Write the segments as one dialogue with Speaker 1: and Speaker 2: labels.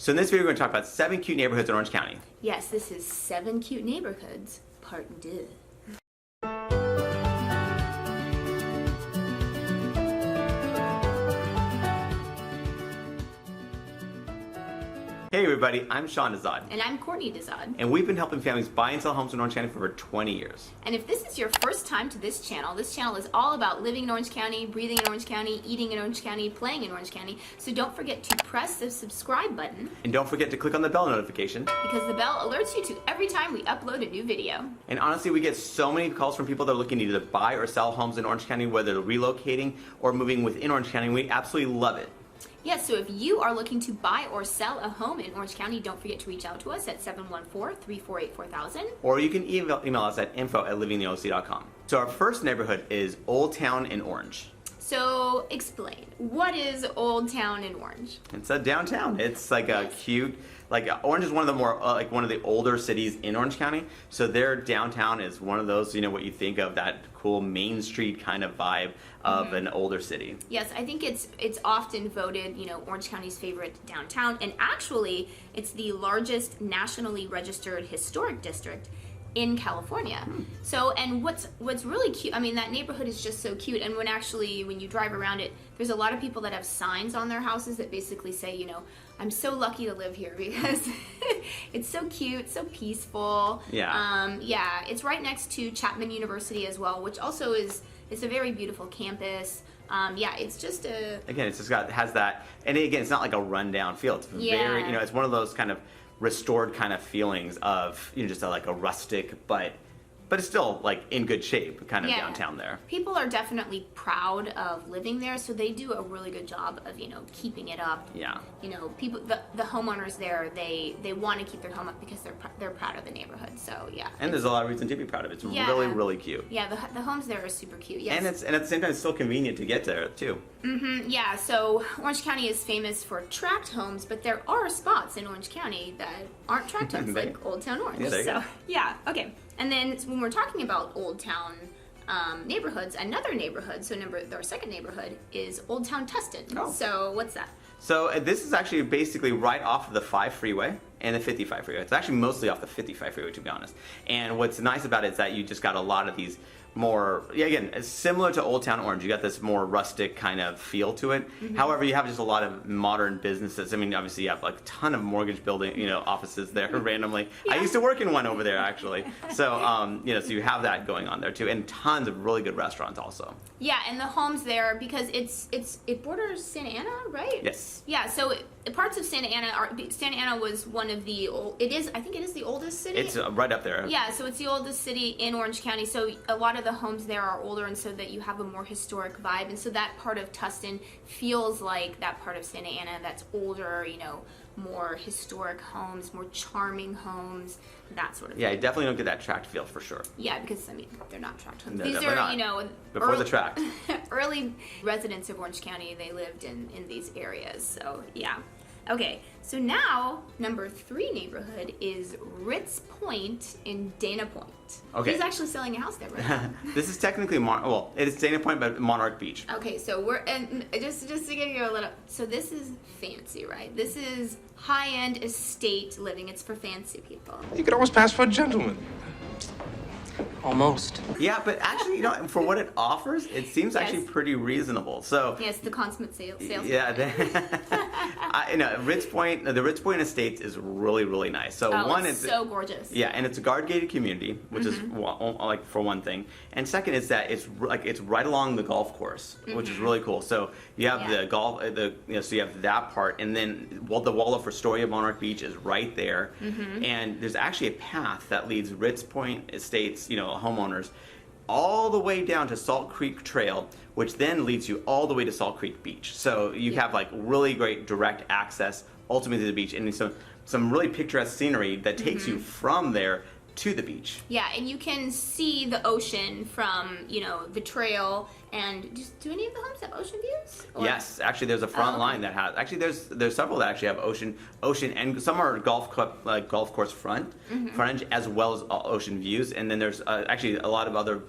Speaker 1: So in this video, we're going to talk about 7 cute neighborhoods in Orange County.
Speaker 2: Yes, this is 7 cute neighborhoods, part 2.
Speaker 1: Hey everybody, I'm Dezahd.
Speaker 2: And I'm Dezahd.
Speaker 1: And we've been helping families buy and sell homes in Orange County for over 20 years.
Speaker 2: And if this is your first time to this channel is all about living in Orange County, breathing in Orange County, eating in Orange County, playing in Orange County. So don't forget to press the subscribe button.
Speaker 1: And don't forget to click on the bell notification.
Speaker 2: Because the bell alerts you to every time we upload a new video.
Speaker 1: And honestly, we get so many calls from people that are looking to either buy or sell homes in Orange County, whether they're relocating or moving within Orange County. We absolutely love it.
Speaker 2: Yes, so if you are looking to buy or sell a home in Orange County, don't forget to reach out to us at 714-348-4000.
Speaker 1: Or you can email us at info@livingtheoc.com. So our first neighborhood is Old Town in Orange.
Speaker 2: So explain, what is Old Town in Orange?
Speaker 1: It's a downtown. It's like a cute, Orange is one of the more, one of the older cities in Orange County. So their downtown is one of those, what you think of, that cool Main Street kind of vibe of an older city.
Speaker 2: Yes, I think it's often voted, Orange County's favorite downtown. And actually, it's the largest nationally registered historic district in California. So, and what's really cute, I mean, that neighborhood is just so cute. And when you drive around it, there's a lot of people that have signs on their houses that basically say, I'm so lucky to live here because it's so cute, so peaceful.
Speaker 1: Yeah.
Speaker 2: Yeah, it's right next to Chapman University as well, which also it's a very beautiful campus. Yeah, it's just a... Again,
Speaker 1: has that, and again, it's not like a rundown feel. It's very, it's one of those kind of restored kind of feelings of, just like a rustic, but it's still in good shape kind of downtown there.
Speaker 2: People are definitely proud of living there, so they do a really good job of, keeping it up.
Speaker 1: Yeah.
Speaker 2: People, the homeowners there, they want to keep their home up because they're proud of the neighborhood. So yeah.
Speaker 1: And there's a lot of reason to be proud of it. It's really, really cute.
Speaker 2: Yeah, the homes there are super cute. Yes.
Speaker 1: And at the same time, it's still convenient to get there too.
Speaker 2: Yeah, so Orange County is famous for tract homes, but there are spots in Orange County that aren't tract homes, like Old Town Orange.
Speaker 1: Yeah, there you go.
Speaker 2: Yeah, okay. And then when we're talking about Old Town neighborhoods, another neighborhood, our second neighborhood is Old Town Tustin.
Speaker 1: Oh.
Speaker 2: So what's that?
Speaker 1: So this is actually basically right off of the 5 freeway and the 55 freeway. It's actually mostly off the 55 freeway, to be honest. And what's nice about it is that you just got a lot of these more, again, it's similar to Old Town Orange. You got this more rustic kind of feel to it. However, you have just a lot of modern businesses. I mean, obviously you have a ton of mortgage building, offices there randomly. Yeah. I used to work in one over there actually. So, so you have that going on there too, and tons of really good restaurants also.
Speaker 2: Yeah, and the homes there, because it borders Santa Ana, right?
Speaker 1: Yes.
Speaker 2: Yeah, so parts of Santa Ana was one of the I think it is the oldest city.
Speaker 1: It's right up there.
Speaker 2: Yeah, so it's the oldest city in Orange County. So a lot of the homes there are older, and so that you have a more historic vibe. And so that part of Tustin feels like that part of Santa Ana that's older, more historic homes, more charming homes, that sort of thing.
Speaker 1: Yeah, you definitely don't get that tract feel for sure.
Speaker 2: Yeah, because, they're not tract homes.
Speaker 1: No,
Speaker 2: these
Speaker 1: are,
Speaker 2: not.
Speaker 1: Before the tract.
Speaker 2: Early residents of Orange County, they lived in these areas, so yeah. Okay, so now, number 3 neighborhood is Ritz Pointe in Dana Point.
Speaker 1: Okay.
Speaker 2: He's actually selling a house there right now.
Speaker 1: This is technically, it is Dana Point, but Monarch Beach.
Speaker 2: Okay, so and just to give you a little, so this is fancy, right? This is high-end estate living. It's for fancy people.
Speaker 3: You could almost pass for a gentleman. Almost.
Speaker 1: Yeah, but actually, for what it offers, it seems actually pretty reasonable. So
Speaker 2: yes, the consummate sales.
Speaker 1: Yeah, Ritz Point, the Ritz Point Estates is really, really nice. So
Speaker 2: it's so gorgeous.
Speaker 1: Yeah, and it's a guard-gated community, which is for one thing, and second is that it's right along the golf course, which is really cool. So you have the golf, so you have that part, and then the Waldorf Astoria Monarch Beach is right there, and there's actually a path that leads Ritz Point Estates, homeowners, all the way down to Salt Creek Trail, which then leads you all the way to Salt Creek Beach. So you have really great direct access ultimately to the beach, and some really picturesque scenery that takes you from there to the beach.
Speaker 2: Yeah, and you can see the ocean from, the trail. And do any of the homes have ocean views? Or?
Speaker 1: Yes, actually there's a front line that has, actually there's several that actually have ocean, and some are golf course frontage as well as ocean views. And then there's actually a lot of other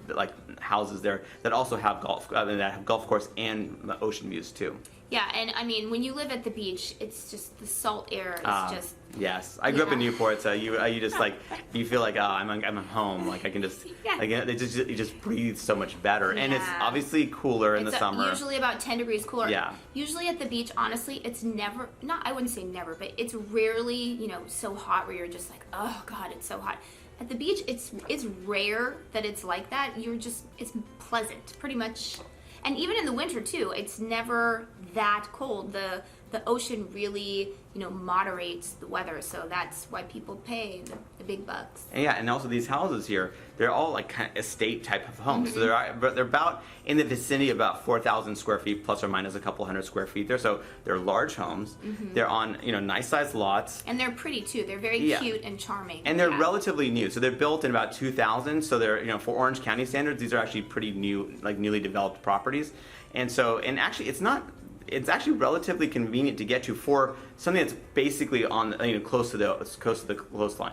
Speaker 1: houses there that also have golf course and ocean views too.
Speaker 2: Yeah, and I mean, when you live at the beach, it's just the salt air is just.
Speaker 1: Yes, I grew up in Newport, so you just like you feel like I'm home. Like I can just like you just breathe so much better, and it's obviously cooler in the summer.
Speaker 2: Usually about 10 degrees cooler.
Speaker 1: Yeah.
Speaker 2: Usually at the beach, honestly, it's never I wouldn't say never, but it's rarely so hot where you're just like, oh God, it's so hot. At the beach, it's rare that it's like that. It's pleasant, pretty much. And even in the winter too, it's never that cold. The ocean really, moderates the weather, so that's why people pay the big bucks.
Speaker 1: And also these houses here, they're all like kind of estate type of homes. So they're about in the vicinity of about 4,000 square feet, plus or minus a couple hundred square feet there. So they're large homes. They're on nice sized lots.
Speaker 2: And they're pretty too. They're very cute and charming.
Speaker 1: And they're relatively new. So they're built in about 2000. So they're for Orange County standards, these are actually pretty new, like newly developed properties. And actually it's actually relatively convenient to get to for something that's basically on close to the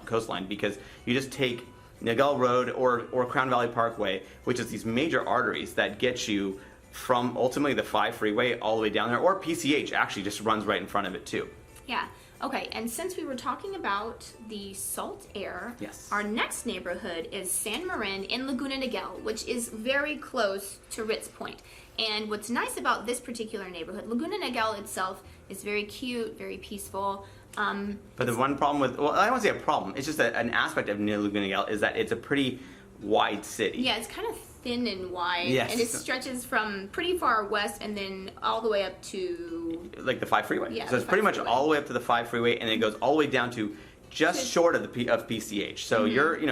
Speaker 1: coastline, because you just take Niguel Road or Crown Valley Parkway, which is these major arteries that get you from ultimately the 5 freeway all the way down there, or PCH actually just runs right in front of it too.
Speaker 2: Yeah. Okay, and since we were talking about the salt air, our next neighborhood is San Marin in Laguna Niguel, which is very close to Ritz Pointe. And what's nice about this particular neighborhood, Laguna Niguel itself is very cute, very peaceful.
Speaker 1: But the one problem with, I don't want to say a problem, it's just an aspect of Laguna Niguel is that it's a pretty wide city.
Speaker 2: Yeah, it's kind of thin and wide,
Speaker 1: yes.
Speaker 2: And it stretches from pretty far west and then all the way up to...
Speaker 1: like the 5 freeway.
Speaker 2: Yeah,
Speaker 1: so it's pretty much all the way up to the 5 freeway, and it goes all the way down to just short of the of PCH. So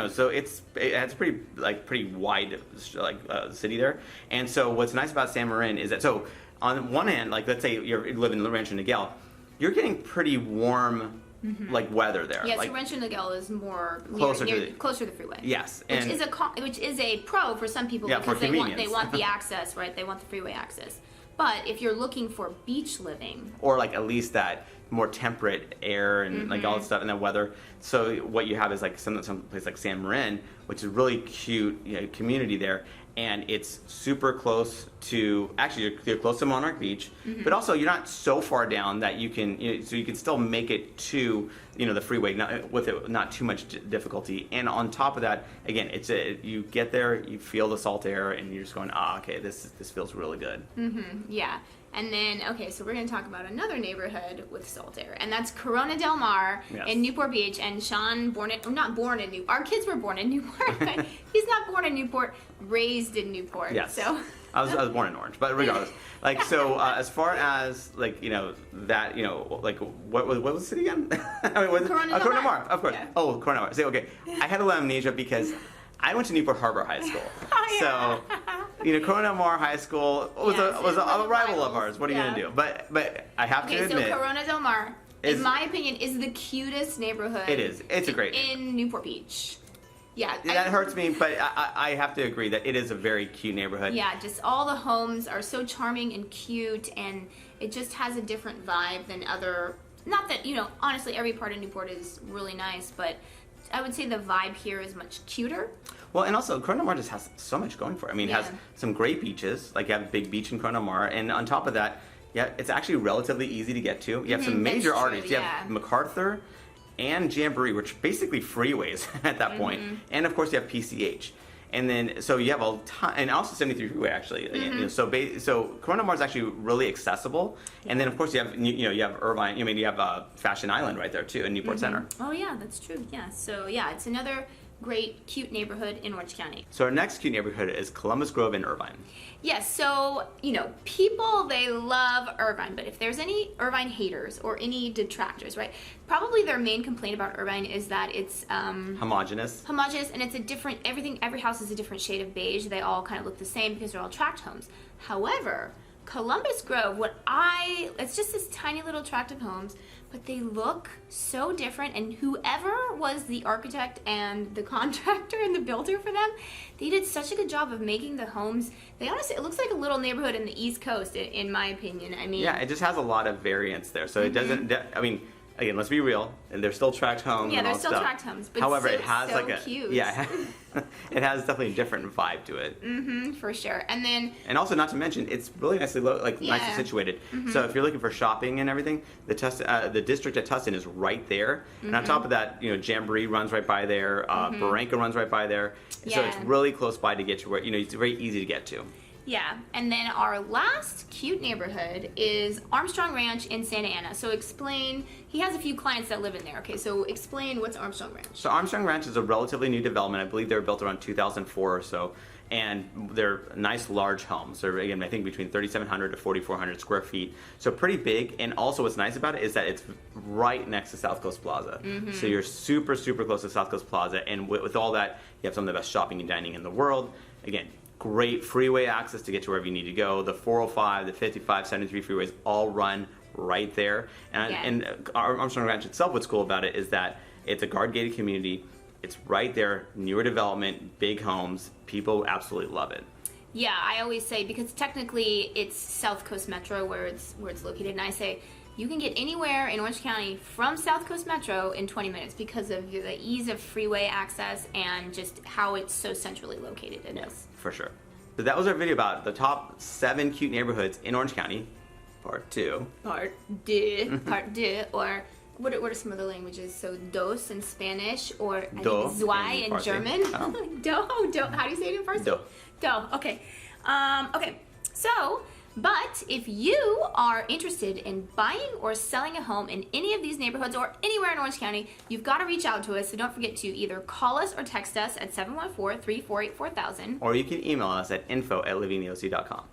Speaker 1: so it has pretty wide city there. And so what's nice about San Marin is that, so on one hand, like let's say you live in Rancho Niguel, you're getting pretty warm like weather there.
Speaker 2: Yeah,
Speaker 1: like,
Speaker 2: so Rancho Niguel is more
Speaker 1: closer
Speaker 2: to the freeway.
Speaker 1: Yes,
Speaker 2: which is a pro for some people because they want the access, right? They want the freeway access. But if you're looking for beach living,
Speaker 1: or like at least that more temperate air and like all that stuff and the weather, so what you have is like some place like San Marin, which is really cute community there, and it's super close to, actually you're close to Monarch Beach, but also you're not so far down that you can so you can still make it to the freeway not too much difficulty. And on top of that, again, you get there, you feel the salt air, and you're just going, okay, this feels really good.
Speaker 2: Yeah. And then, okay, so we're going to talk about another neighborhood with salt air, and that's Corona Del Mar in Newport Beach. And Sean, our kids were born in Newport, but he's not born in Newport, raised in Newport.
Speaker 1: Yes.
Speaker 2: So
Speaker 1: I was born in Orange, but regardless, like so as far as like that like what was the city again?
Speaker 2: Corona
Speaker 1: Del Mar, of course.
Speaker 2: Yeah.
Speaker 1: Oh, Corona Del Mar. So okay, I had a little amnesia because I went to Newport Harbor High School. So, Corona Del Mar High School was a rival of ours. What are you gonna do? But I have to admit,
Speaker 2: so Corona Del Mar, in my opinion, is the cutest neighborhood.
Speaker 1: It is. It's a great
Speaker 2: in Newport Beach. Yeah.
Speaker 1: That hurts me, but I have to agree that it is a very cute neighborhood.
Speaker 2: Yeah, just all the homes are so charming and cute, and it just has a different vibe than other. Not that honestly, every part of Newport is really nice, but I would say the vibe here is much cuter.
Speaker 1: Well, and also Corona Del Mar just has so much going for it. I mean, it has some great beaches, like you have a big beach in Corona Del Mar, and on top of that, it's actually relatively easy to get to. You have some major arteries. You have MacArthur and Jamboree, which are basically freeways at that point. And of course, you have PCH. And then, so you have a ton, and also 73 freeway actually. So Corona Del Mar is actually really accessible. And then of course you have you have Irvine. You have Fashion Island right there too in Newport Center.
Speaker 2: Oh yeah, that's true. Yeah. So yeah, it's another great cute neighborhood in Orange County.
Speaker 1: So our next cute neighborhood is Columbus Grove in Irvine.
Speaker 2: Yes. So people, they love Irvine, but if there's any Irvine haters or any detractors, right? Probably their main complaint about Irvine is that it's
Speaker 1: homogenous,
Speaker 2: and it's a different, every house is a different shade of beige. They all kind of look the same because they're all tract homes. However, Columbus Grove, it's just this tiny little tract of homes, but they look so different, and whoever was the architect and the contractor and the builder for them, they did such a good job of making the homes. It looks like a little neighborhood in the East Coast, in my opinion. I mean,
Speaker 1: yeah, it just has a lot of variance there, so it doesn't. I mean, again, let's be real, and they're still tract homes.
Speaker 2: Yeah,
Speaker 1: and
Speaker 2: they're
Speaker 1: all
Speaker 2: still
Speaker 1: stuff.
Speaker 2: tract homes, but
Speaker 1: however,
Speaker 2: so,
Speaker 1: it has
Speaker 2: so
Speaker 1: like a
Speaker 2: cute.
Speaker 1: yeah, it has definitely a different vibe to it.
Speaker 2: For sure. And then
Speaker 1: And also, not to mention, it's really nicely nicely
Speaker 2: Yeah.
Speaker 1: situated. So if you're looking for shopping and everything, the district at Tustin is right there. And on top of that, you know, Jamboree runs right by there. Barranca runs right by there. So it's
Speaker 2: Yeah.
Speaker 1: really close by to get to where, you know, it's very easy to get to.
Speaker 2: yeah, and then our last cute neighborhood is Armstrong Ranch in Santa Ana. So explain, he has a few clients that live in there. Okay, so explain what's Armstrong Ranch.
Speaker 1: So Armstrong Ranch is a relatively new development. I believe they were built around 2004 or so. And they're nice large homes. They're, again, I think between 3,700 to 4,400 square feet. So pretty big. And also what's nice about it is that it's right next to South Coast Plaza. So you're super, super close to South Coast Plaza. And with all that, you have some of the best shopping and dining in the world. Again, great freeway access to get to wherever you need to go. The 405, the 55, 73 freeways all run right there. And,
Speaker 2: Yeah.
Speaker 1: and Armstrong Ranch itself, what's cool about it is that it's a guard-gated community. It's right there, newer development, big homes. People absolutely love it.
Speaker 2: Yeah, I always say, because technically it's South Coast Metro where it's located, and I say you can get anywhere in Orange County from South Coast Metro in 20 minutes because of the ease of freeway access and just how it's so centrally located in this.
Speaker 1: For sure. So that was our video about the top 7 cute neighborhoods in Orange County, part 2.
Speaker 2: Part deux, or what are some other languages? So dos in Spanish, or I think
Speaker 1: Do
Speaker 2: zwei
Speaker 1: in
Speaker 2: in
Speaker 1: Farsi.
Speaker 2: German.
Speaker 1: Oh.
Speaker 2: Do. How do you say it in Farsi?
Speaker 1: Do.
Speaker 2: Do. Okay. Okay. So, but if you are interested in buying or selling a home in any of these neighborhoods or anywhere in Orange County, you've got to reach out to us. So don't forget to either call us or text us at 714-348-4000.
Speaker 1: Or you can email us at info@livingtheoc.com.